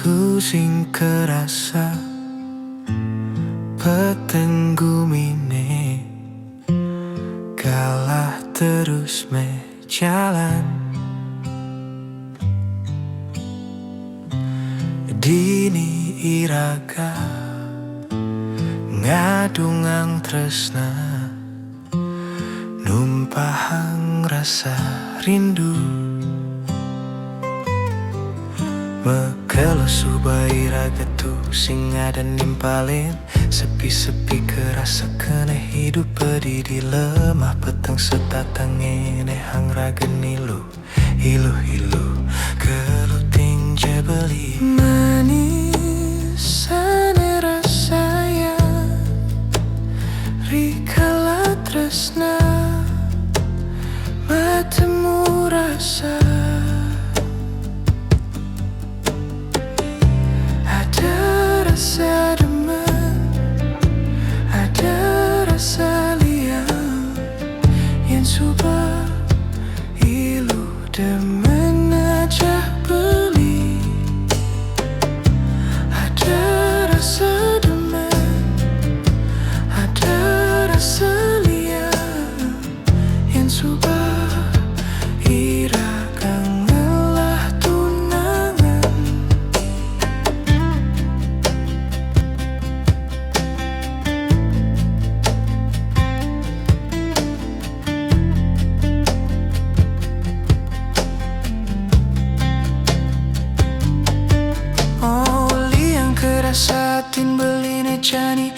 atiku sing kerasa petenggu mine kalah terus me jalan dini iraga ngadungang tresna numpahang rasa rindu mekelo subai raga tu sing ada nimpalin sepi-sepi kerasa kena hidup pedih lemah petang setatang ini hang raga nilu hilu-hilu keluting jebeli manis ane rasanya rikala tresna matemu rasa rasa demen, ada rasa liang yang subah ilu demen aja beli. Ada rasa demen, ada rasa liang yang subah iragang ngelah tunangan. Satin beline jani